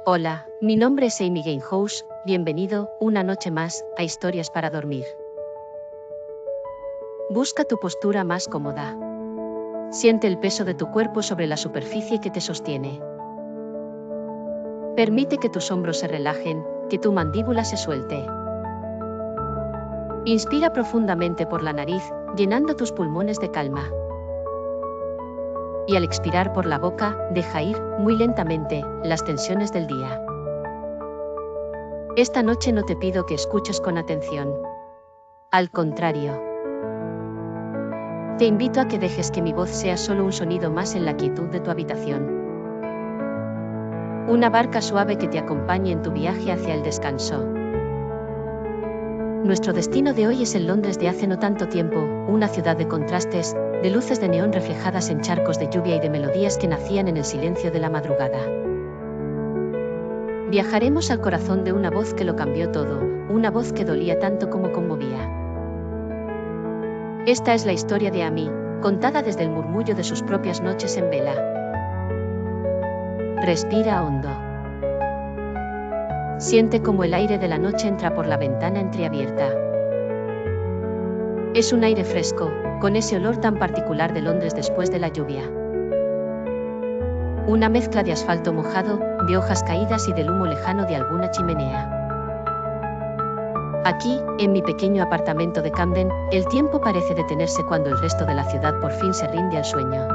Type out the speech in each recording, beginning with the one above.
Hola, mi nombre es Amy Winehouse, bienvenido, una noche más, a Historias para Dormir. Busca tu postura más cómoda. Siente el peso de tu cuerpo sobre la superficie que te sostiene. Permite que tus hombros se relajen, que tu mandíbula se suelte. Inspira profundamente por la nariz, llenando tus pulmones de calma. Y al expirar por la boca, deja ir, muy lentamente, las tensiones del día. Esta noche no te pido que escuches con atención. Al contrario. Te invito a que dejes que mi voz sea solo un sonido más en la quietud de tu habitación. Una barca suave que te acompañe en tu viaje hacia el descanso. Nuestro destino de hoy es el Londres de hace no tanto tiempo, una ciudad de contrastes, de luces de neón reflejadas en charcos de lluvia y de melodías que nacían en el silencio de la madrugada. Viajaremos al corazón de una voz que lo cambió todo, una voz que dolía tanto como conmovía. Esta es la historia de Amy, contada desde el murmullo de sus propias noches en vela. Respira hondo. Siente como el aire de la noche entra por la ventana entreabierta. Es un aire fresco, con ese olor tan particular de Londres después de la lluvia. Una mezcla de asfalto mojado, de hojas caídas y del humo lejano de alguna chimenea. Aquí, en mi pequeño apartamento de Camden, el tiempo parece detenerse cuando el resto de la ciudad por fin se rinde al sueño.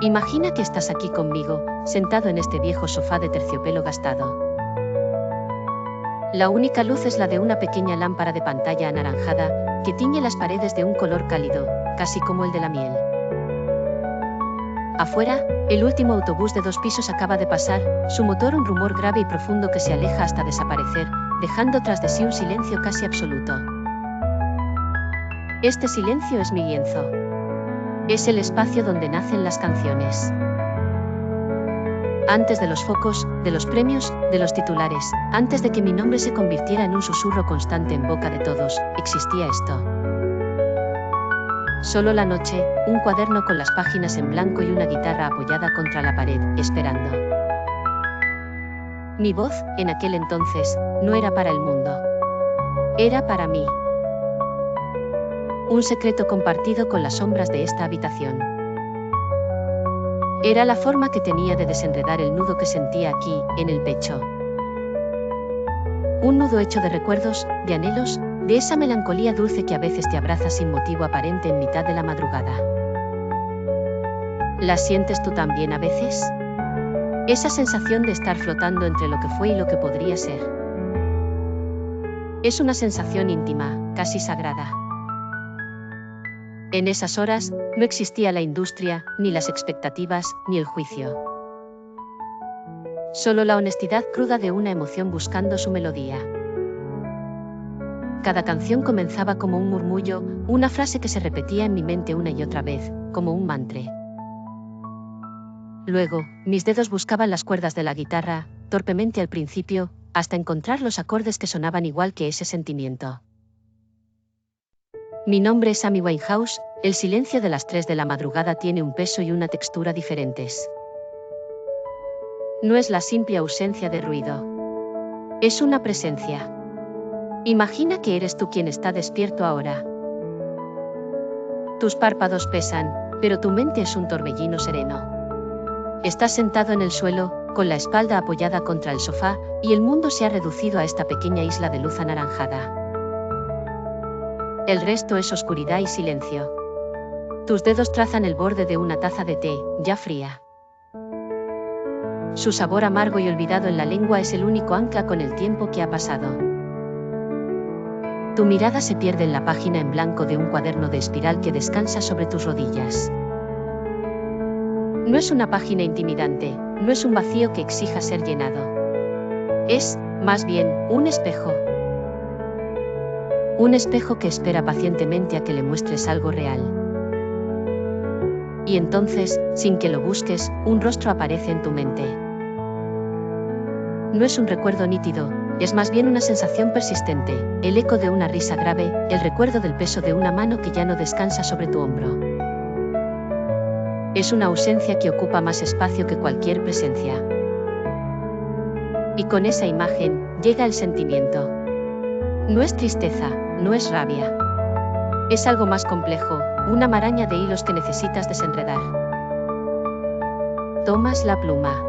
Imagina que estás aquí conmigo, sentado en este viejo sofá de terciopelo gastado. La única luz es la de una pequeña lámpara de pantalla anaranjada, que tiñe las paredes de un color cálido, casi como el de la miel. Afuera, el último autobús de 2 pisos acaba de pasar, su motor un rumor grave y profundo que se aleja hasta desaparecer, dejando tras de sí un silencio casi absoluto. Este silencio es mi lienzo. Es el espacio donde nacen las canciones. Antes de los focos, de los premios, de los titulares, antes de que mi nombre se convirtiera en un susurro constante en boca de todos, existía esto. Solo la noche, un cuaderno con las páginas en blanco y una guitarra apoyada contra la pared, esperando. Mi voz, en aquel entonces, no era para el mundo. Era para mí. Un secreto compartido con las sombras de esta habitación. Era la forma que tenía de desenredar el nudo que sentía aquí, en el pecho. Un nudo hecho de recuerdos, de anhelos, de esa melancolía dulce que a veces te abraza sin motivo aparente en mitad de la madrugada. ¿La sientes tú también a veces? Esa sensación de estar flotando entre lo que fue y lo que podría ser. Es una sensación íntima, casi sagrada. En esas horas, no existía la industria, ni las expectativas, ni el juicio. Solo la honestidad cruda de una emoción buscando su melodía. Cada canción comenzaba como un murmullo, una frase que se repetía en mi mente una y otra vez, como un mantra. Luego, mis dedos buscaban las cuerdas de la guitarra, torpemente al principio, hasta encontrar los acordes que sonaban igual que ese sentimiento. Mi nombre es Amy Winehouse, el silencio de las 3 de la madrugada tiene un peso y una textura diferentes. No es la simple ausencia de ruido. Es una presencia. Imagina que eres tú quien está despierto ahora. Tus párpados pesan, pero tu mente es un torbellino sereno. Estás sentado en el suelo, con la espalda apoyada contra el sofá, y el mundo se ha reducido a esta pequeña isla de luz anaranjada. El resto es oscuridad y silencio. Tus dedos trazan el borde de una taza de té, ya fría. Su sabor amargo y olvidado en la lengua es el único ancla con el tiempo que ha pasado. Tu mirada se pierde en la página en blanco de un cuaderno de espiral que descansa sobre tus rodillas. No es una página intimidante, no es un vacío que exija ser llenado. Es, más bien, un espejo. Un espejo que espera pacientemente a que le muestres algo real. Y entonces, sin que lo busques, un rostro aparece en tu mente. No es un recuerdo nítido, es más bien una sensación persistente, el eco de una risa grave, el recuerdo del peso de una mano que ya no descansa sobre tu hombro. Es una ausencia que ocupa más espacio que cualquier presencia. Y con esa imagen, llega el sentimiento. No es tristeza, no es rabia. Es algo más complejo, una maraña de hilos que necesitas desenredar. Tomas la pluma.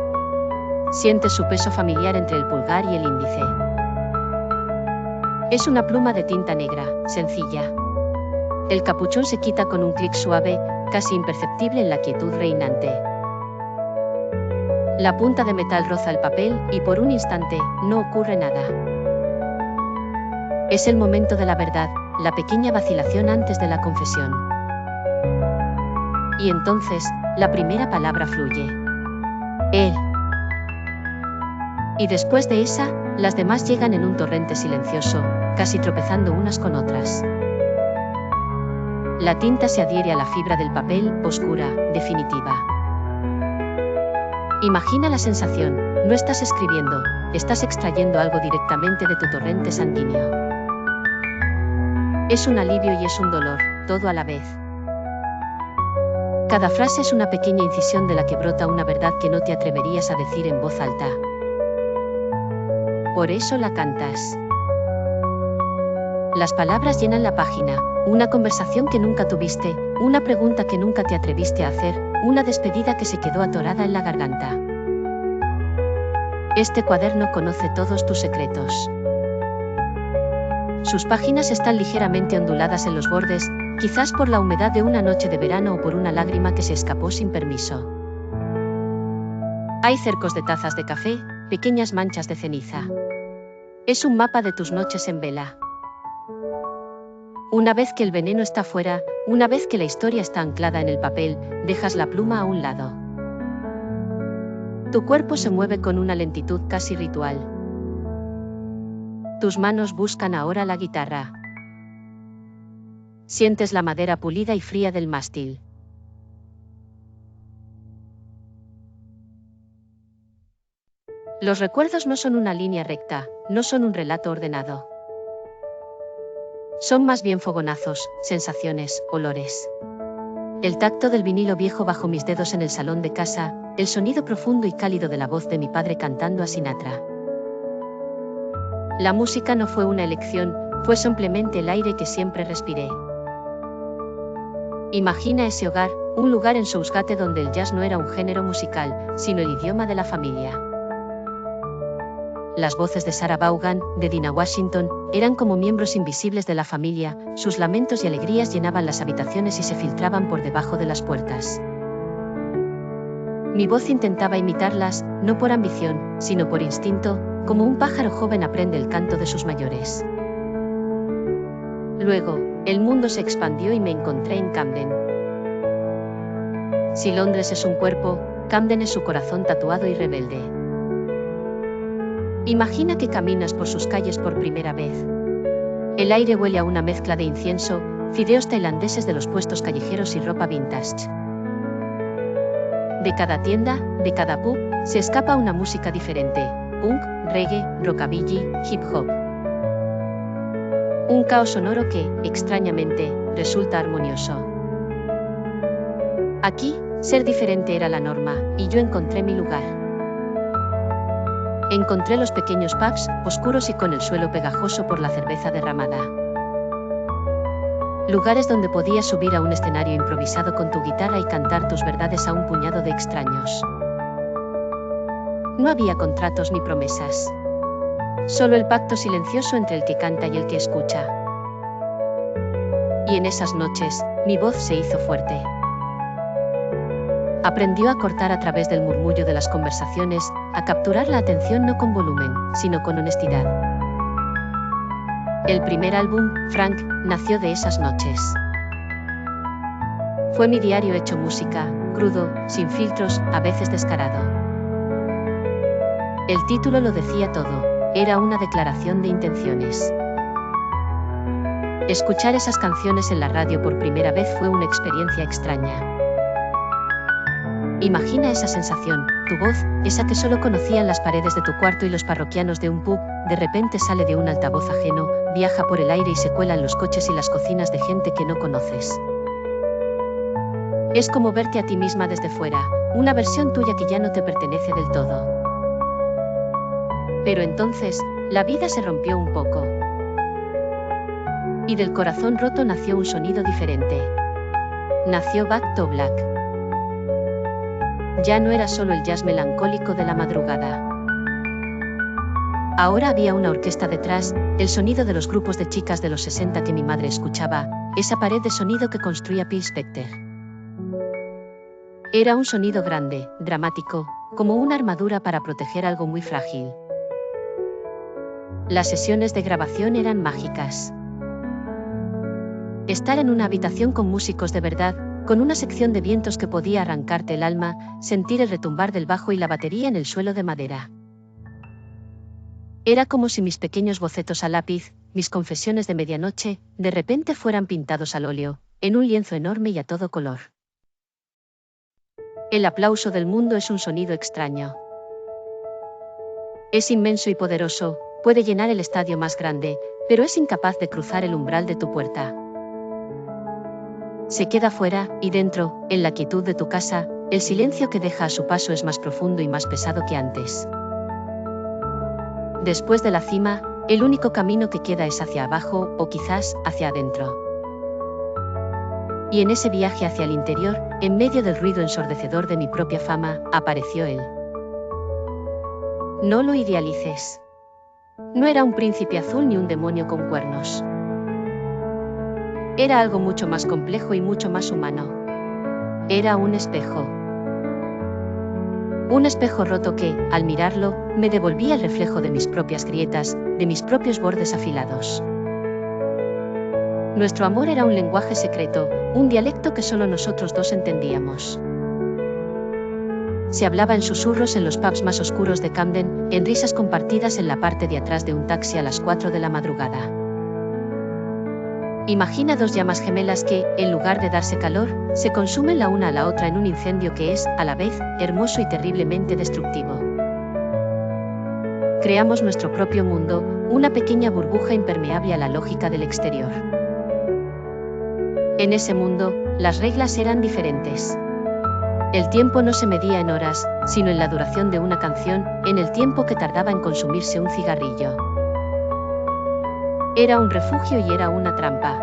Sientes su peso familiar entre el pulgar y el índice. Es una pluma de tinta negra, sencilla. El capuchón se quita con un clic suave, casi imperceptible en la quietud reinante. La punta de metal roza el papel y por un instante, no ocurre nada. Es el momento de la verdad, la pequeña vacilación antes de la confesión. Y entonces, la primera palabra fluye. Él. Y después de esa, las demás llegan en un torrente silencioso, casi tropezando unas con otras. La tinta se adhiere a la fibra del papel, oscura, definitiva. Imagina la sensación, no estás escribiendo, estás extrayendo algo directamente de tu torrente sanguíneo. Es un alivio y es un dolor, todo a la vez. Cada frase es una pequeña incisión de la que brota una verdad que no te atreverías a decir en voz alta. Por eso la cantas. Las palabras llenan la página, una conversación que nunca tuviste, una pregunta que nunca te atreviste a hacer, una despedida que se quedó atorada en la garganta. Este cuaderno conoce todos tus secretos. Sus páginas están ligeramente onduladas en los bordes, quizás por la humedad de una noche de verano o por una lágrima que se escapó sin permiso. Hay cercos de tazas de café, pequeñas manchas de ceniza. Es un mapa de tus noches en vela. Una vez que el veneno está fuera, una vez que la historia está anclada en el papel, dejas la pluma a un lado. Tu cuerpo se mueve con una lentitud casi ritual. Tus manos buscan ahora la guitarra. Sientes la madera pulida y fría del mástil. Los recuerdos no son una línea recta, no son un relato ordenado. Son más bien fogonazos, sensaciones, olores. El tacto del vinilo viejo bajo mis dedos en el salón de casa, el sonido profundo y cálido de la voz de mi padre cantando a Sinatra. La música no fue una elección, fue simplemente el aire que siempre respiré. Imagina ese hogar, un lugar en Sousgate donde el jazz no era un género musical, sino el idioma de la familia. Las voces de Sarah Vaughan, de Dinah Washington, eran como miembros invisibles de la familia, sus lamentos y alegrías llenaban las habitaciones y se filtraban por debajo de las puertas. Mi voz intentaba imitarlas, no por ambición, sino por instinto, como un pájaro joven aprende el canto de sus mayores. Luego, el mundo se expandió y me encontré en Camden. Si Londres es un cuerpo, Camden es su corazón tatuado y rebelde. Imagina que caminas por sus calles por primera vez. El aire huele a una mezcla de incienso, fideos tailandeses de los puestos callejeros y ropa vintage. De cada tienda, de cada pub, se escapa una música diferente: punk, reggae, rockabilly, hip hop. Un caos sonoro que, extrañamente, resulta armonioso. Aquí, ser diferente era la norma, y yo encontré mi lugar. Encontré los pequeños pubs, oscuros y con el suelo pegajoso por la cerveza derramada. Lugares donde podías subir a un escenario improvisado con tu guitarra y cantar tus verdades a un puñado de extraños. No había contratos ni promesas. Solo el pacto silencioso entre el que canta y el que escucha. Y en esas noches, mi voz se hizo fuerte. Aprendió a cortar a través del murmullo de las conversaciones, a capturar la atención no con volumen, sino con honestidad. El primer álbum, Frank, nació de esas noches. Fue mi diario hecho música, crudo, sin filtros, a veces descarado. El título lo decía todo, era una declaración de intenciones. Escuchar esas canciones en la radio por primera vez fue una experiencia extraña. Imagina esa sensación, tu voz, esa que solo conocían las paredes de tu cuarto y los parroquianos de un pub, de repente sale de un altavoz ajeno, viaja por el aire y se cuela en los coches y las cocinas de gente que no conoces. Es como verte a ti misma desde fuera, una versión tuya que ya no te pertenece del todo. Pero entonces, la vida se rompió un poco. Y del corazón roto nació un sonido diferente. Nació Back to Black. Ya no era solo el jazz melancólico de la madrugada. Ahora había una orquesta detrás, el sonido de los grupos de chicas de los 60 que mi madre escuchaba, esa pared de sonido que construía Phil Spector. Era un sonido grande, dramático, como una armadura para proteger algo muy frágil. Las sesiones de grabación eran mágicas. Estar en una habitación con músicos de verdad, con una sección de vientos que podía arrancarte el alma, sentir el retumbar del bajo y la batería en el suelo de madera. Era como si mis pequeños bocetos a lápiz, mis confesiones de medianoche, de repente fueran pintados al óleo, en un lienzo enorme y a todo color. El aplauso del mundo es un sonido extraño. Es inmenso y poderoso, puede llenar el estadio más grande, pero es incapaz de cruzar el umbral de tu puerta. Se queda fuera, y dentro, en la quietud de tu casa, el silencio que deja a su paso es más profundo y más pesado que antes. Después de la cima, el único camino que queda es hacia abajo, o quizás, hacia adentro. Y en ese viaje hacia el interior, en medio del ruido ensordecedor de mi propia fama, apareció él. No lo idealices. No era un príncipe azul ni un demonio con cuernos. Era algo mucho más complejo y mucho más humano. Era un espejo. Un espejo roto que, al mirarlo, me devolvía el reflejo de mis propias grietas, de mis propios bordes afilados. Nuestro amor era un lenguaje secreto, un dialecto que solo nosotros dos entendíamos. Se hablaba en susurros en los pubs más oscuros de Camden, en risas compartidas en la parte de atrás de un taxi a las 4 de la madrugada. Imagina dos llamas gemelas que, en lugar de darse calor, se consumen la una a la otra en un incendio que es, a la vez, hermoso y terriblemente destructivo. Creamos nuestro propio mundo, una pequeña burbuja impermeable a la lógica del exterior. En ese mundo, las reglas eran diferentes. El tiempo no se medía en horas, sino en la duración de una canción, en el tiempo que tardaba en consumirse un cigarrillo. Era un refugio y era una trampa.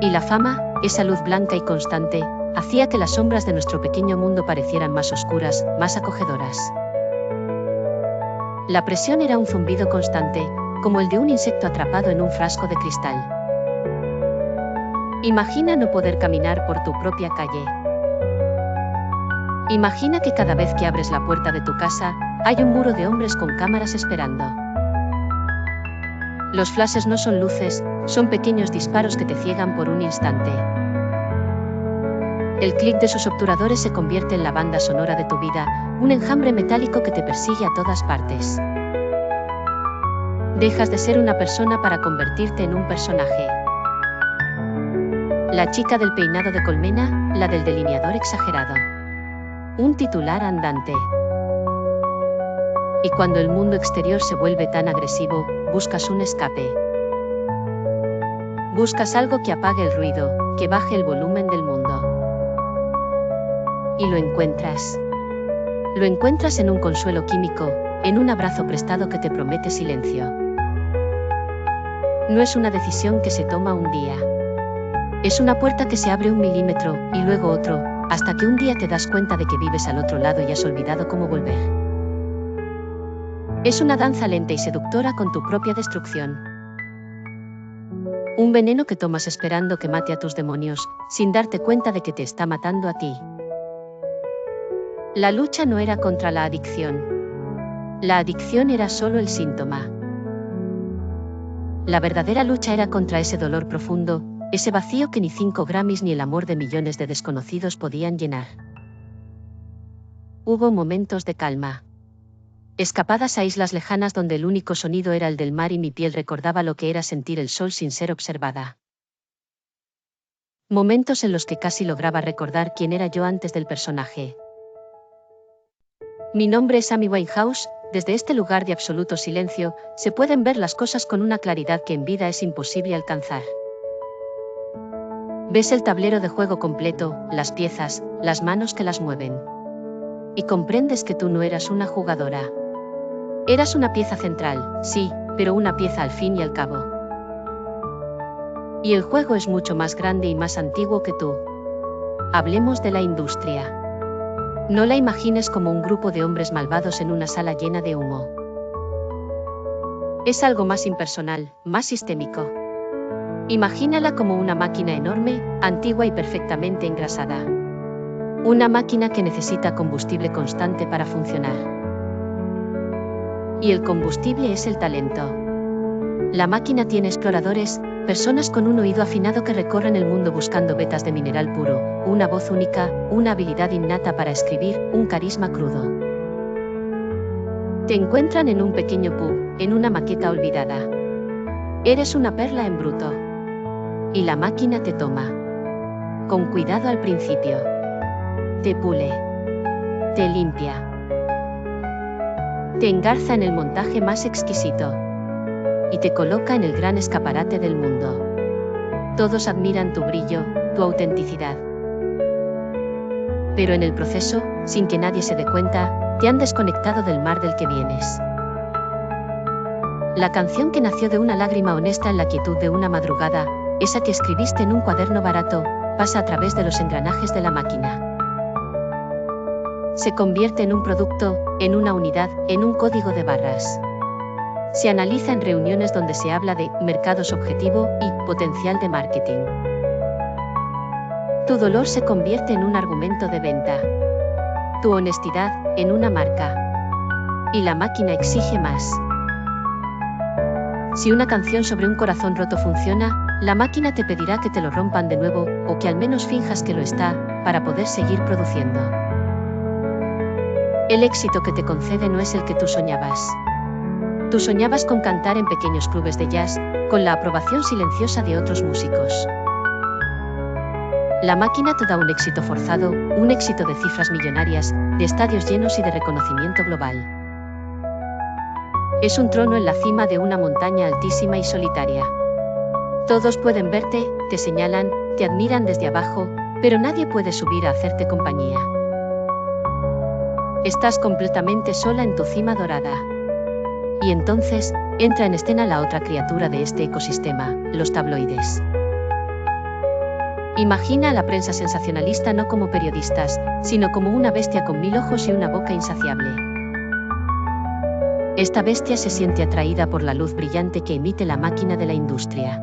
Y la fama, esa luz blanca y constante, hacía que las sombras de nuestro pequeño mundo parecieran más oscuras, más acogedoras. La presión era un zumbido constante, como el de un insecto atrapado en un frasco de cristal. Imagina no poder caminar por tu propia calle. Imagina que cada vez que abres la puerta de tu casa, hay un muro de hombres con cámaras esperando. Los flashes no son luces, son pequeños disparos que te ciegan por un instante. El clic de sus obturadores se convierte en la banda sonora de tu vida, un enjambre metálico que te persigue a todas partes. Dejas de ser una persona para convertirte en un personaje. La chica del peinado de colmena, la del delineador exagerado. Un titular andante. Y cuando el mundo exterior se vuelve tan agresivo, buscas un escape. Buscas algo que apague el ruido, que baje el volumen del mundo. Y lo encuentras. Lo encuentras en un consuelo químico, en un abrazo prestado que te promete silencio. No es una decisión que se toma un día. Es una puerta que se abre 1 milímetro, y luego otro, hasta que un día te das cuenta de que vives al otro lado y has olvidado cómo volver. Es una danza lenta y seductora con tu propia destrucción. Un veneno que tomas esperando que mate a tus demonios, sin darte cuenta de que te está matando a ti. La lucha no era contra la adicción. La adicción era solo el síntoma. La verdadera lucha era contra ese dolor profundo, ese vacío que ni 5 Grammys ni el amor de millones de desconocidos podían llenar. Hubo momentos de calma. Escapadas a islas lejanas donde el único sonido era el del mar y mi piel recordaba lo que era sentir el sol sin ser observada. Momentos en los que casi lograba recordar quién era yo antes del personaje. Mi nombre es Amy Winehouse. Desde este lugar de absoluto silencio, se pueden ver las cosas con una claridad que en vida es imposible alcanzar. Ves el tablero de juego completo, las piezas, las manos que las mueven. Y comprendes que tú no eras una jugadora. Eras una pieza central, sí, pero una pieza al fin y al cabo. Y el juego es mucho más grande y más antiguo que tú. Hablemos de la industria. No la imagines como un grupo de hombres malvados en una sala llena de humo. Es algo más impersonal, más sistémico. Imagínala como una máquina enorme, antigua y perfectamente engrasada. Una máquina que necesita combustible constante para funcionar. Y el combustible es el talento. La máquina tiene exploradores, personas con un oído afinado que recorren el mundo buscando vetas de mineral puro, una voz única, una habilidad innata para escribir, un carisma crudo. Te encuentran en un pequeño pub, en una maqueta olvidada. Eres una perla en bruto. Y la máquina te toma. Con cuidado al principio. Te pule. Te limpia. Te engarza en el montaje más exquisito. Y te coloca en el gran escaparate del mundo. Todos admiran tu brillo, tu autenticidad. Pero en el proceso, sin que nadie se dé cuenta, te han desconectado del mar del que vienes. La canción que nació de una lágrima honesta en la quietud de una madrugada, esa que escribiste en un cuaderno barato, pasa a través de los engranajes de la máquina. Se convierte en un producto, en una unidad, en un código de barras. Se analiza en reuniones donde se habla de mercados objetivo y potencial de marketing. Tu dolor se convierte en un argumento de venta. Tu honestidad, en una marca. Y la máquina exige más. Si una canción sobre un corazón roto funciona, la máquina te pedirá que te lo rompan de nuevo, o que al menos finjas que lo está, para poder seguir produciendo. El éxito que te concede no es el que tú soñabas. Tú soñabas con cantar en pequeños clubes de jazz, con la aprobación silenciosa de otros músicos. La máquina te da un éxito forzado, un éxito de cifras millonarias, de estadios llenos y de reconocimiento global. Es un trono en la cima de una montaña altísima y solitaria. Todos pueden verte, te señalan, te admiran desde abajo, pero nadie puede subir a hacerte compañía. Estás completamente sola en tu cima dorada. Y entonces, entra en escena la otra criatura de este ecosistema, los tabloides. Imagina a la prensa sensacionalista no como periodistas, sino como una bestia con 1000 ojos y una boca insaciable. Esta bestia se siente atraída por la luz brillante que emite la máquina de la industria.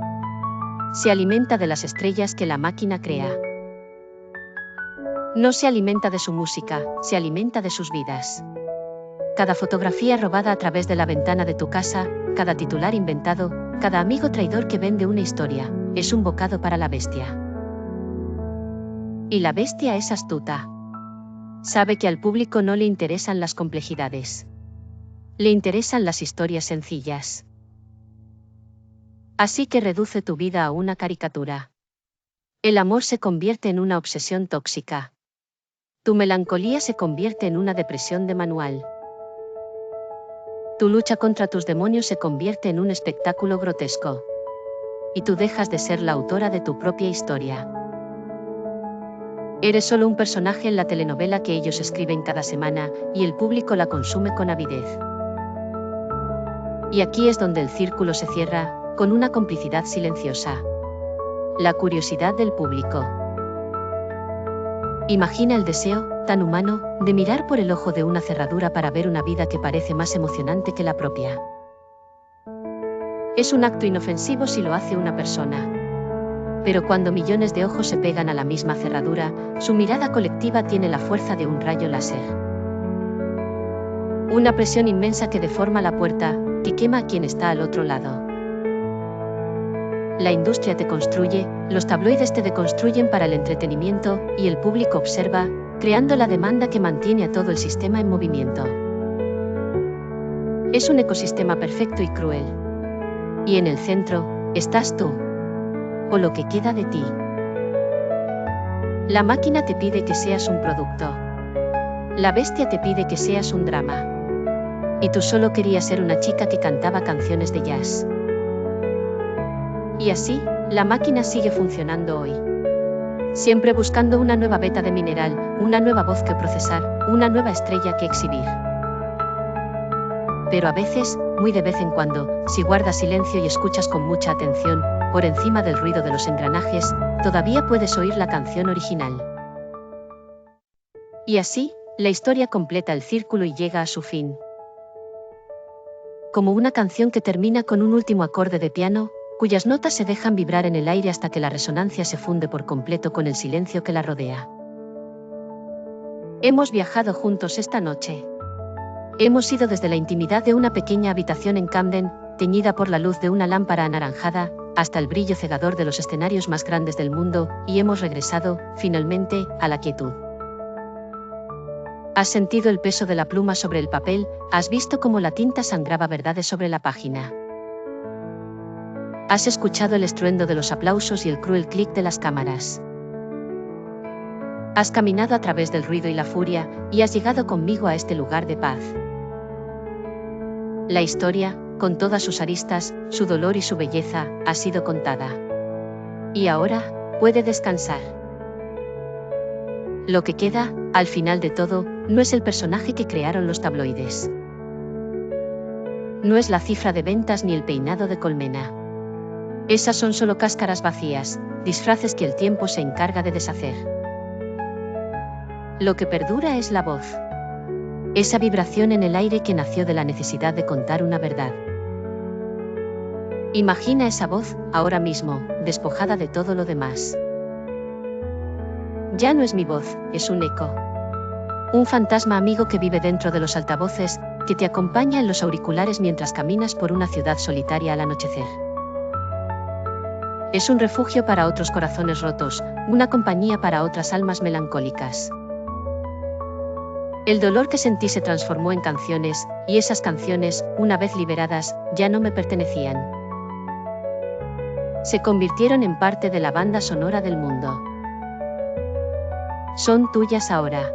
Se alimenta de las estrellas que la máquina crea. No se alimenta de su música, se alimenta de sus vidas. Cada fotografía robada a través de la ventana de tu casa, cada titular inventado, cada amigo traidor que vende una historia, es un bocado para la bestia. Y la bestia es astuta. Sabe que al público no le interesan las complejidades. Le interesan las historias sencillas. Así que reduce tu vida a una caricatura. El amor se convierte en una obsesión tóxica. Tu melancolía se convierte en una depresión de manual. Tu lucha contra tus demonios se convierte en un espectáculo grotesco. Y tú dejas de ser la autora de tu propia historia. Eres solo un personaje en la telenovela que ellos escriben cada semana, y el público la consume con avidez. Y aquí es donde el círculo se cierra, con una complicidad silenciosa. La curiosidad del público. Imagina el deseo, tan humano, de mirar por el ojo de una cerradura para ver una vida que parece más emocionante que la propia. Es un acto inofensivo si lo hace una persona. Pero cuando millones de ojos se pegan a la misma cerradura, su mirada colectiva tiene la fuerza de un rayo láser. Una presión inmensa que deforma la puerta, que quema a quien está al otro lado. La industria te construye, los tabloides te deconstruyen para el entretenimiento, y el público observa, creando la demanda que mantiene a todo el sistema en movimiento. Es un ecosistema perfecto y cruel. Y en el centro, estás tú. O lo que queda de ti. La máquina te pide que seas un producto. La bestia te pide que seas un drama. Y tú solo querías ser una chica que cantaba canciones de jazz. Y así, la máquina sigue funcionando hoy. Siempre buscando una nueva veta de mineral, una nueva voz que procesar, una nueva estrella que exhibir. Pero a veces, muy de vez en cuando, si guardas silencio y escuchas con mucha atención, por encima del ruido de los engranajes, todavía puedes oír la canción original. Y así, la historia completa el círculo y llega a su fin. Como una canción que termina con un último acorde de piano, cuyas notas se dejan vibrar en el aire hasta que la resonancia se funde por completo con el silencio que la rodea. Hemos viajado juntos esta noche. Hemos ido desde la intimidad de una pequeña habitación en Camden, teñida por la luz de una lámpara anaranjada, hasta el brillo cegador de los escenarios más grandes del mundo, y hemos regresado, finalmente, a la quietud. Has sentido el peso de la pluma sobre el papel, has visto cómo la tinta sangraba verdades sobre la página. Has escuchado el estruendo de los aplausos y el cruel clic de las cámaras. Has caminado a través del ruido y la furia, y has llegado conmigo a este lugar de paz. La historia, con todas sus aristas, su dolor y su belleza, ha sido contada. Y ahora, puede descansar. Lo que queda, al final de todo, no es el personaje que crearon los tabloides. No es la cifra de ventas ni el peinado de colmena. Esas son solo cáscaras vacías, disfraces que el tiempo se encarga de deshacer. Lo que perdura es la voz. Esa vibración en el aire que nació de la necesidad de contar una verdad. Imagina esa voz, ahora mismo, despojada de todo lo demás. Ya no es mi voz, es un eco. Un fantasma amigo que vive dentro de los altavoces, que te acompaña en los auriculares mientras caminas por una ciudad solitaria al anochecer. Es un refugio para otros corazones rotos, una compañía para otras almas melancólicas. El dolor que sentí se transformó en canciones, y esas canciones, una vez liberadas, ya no me pertenecían. Se convirtieron en parte de la banda sonora del mundo. Son tuyas ahora.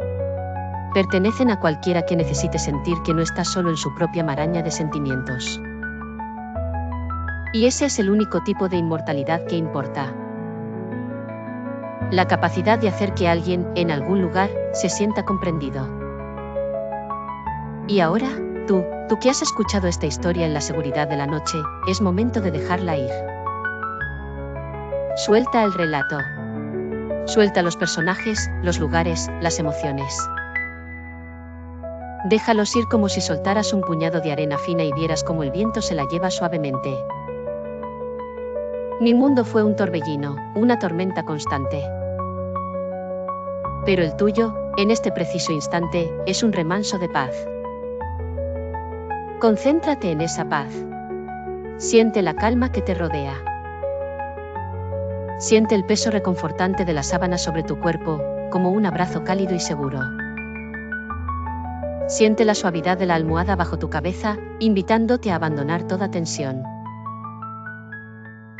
Pertenecen a cualquiera que necesite sentir que no está solo en su propia maraña de sentimientos. Y ese es el único tipo de inmortalidad que importa. La capacidad de hacer que alguien, en algún lugar, se sienta comprendido. Y ahora, tú que has escuchado esta historia en la seguridad de la noche, es momento de dejarla ir. Suelta el relato. Suelta los personajes, los lugares, las emociones. Déjalos ir como si soltaras un puñado de arena fina y vieras cómo el viento se la lleva suavemente. Mi mundo fue un torbellino, una tormenta constante. Pero el tuyo, en este preciso instante, es un remanso de paz. Concéntrate en esa paz. Siente la calma que te rodea. Siente el peso reconfortante de la sábana sobre tu cuerpo, como un abrazo cálido y seguro. Siente la suavidad de la almohada bajo tu cabeza, invitándote a abandonar toda tensión.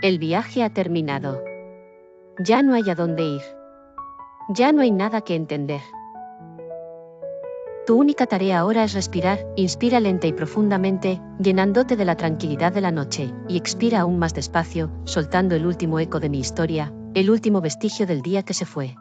El viaje ha terminado. Ya no hay a dónde ir. Ya no hay nada que entender. Tu única tarea ahora es respirar, inspira lenta y profundamente, llenándote de la tranquilidad de la noche, y expira aún más despacio, soltando el último eco de mi historia, el último vestigio del día que se fue.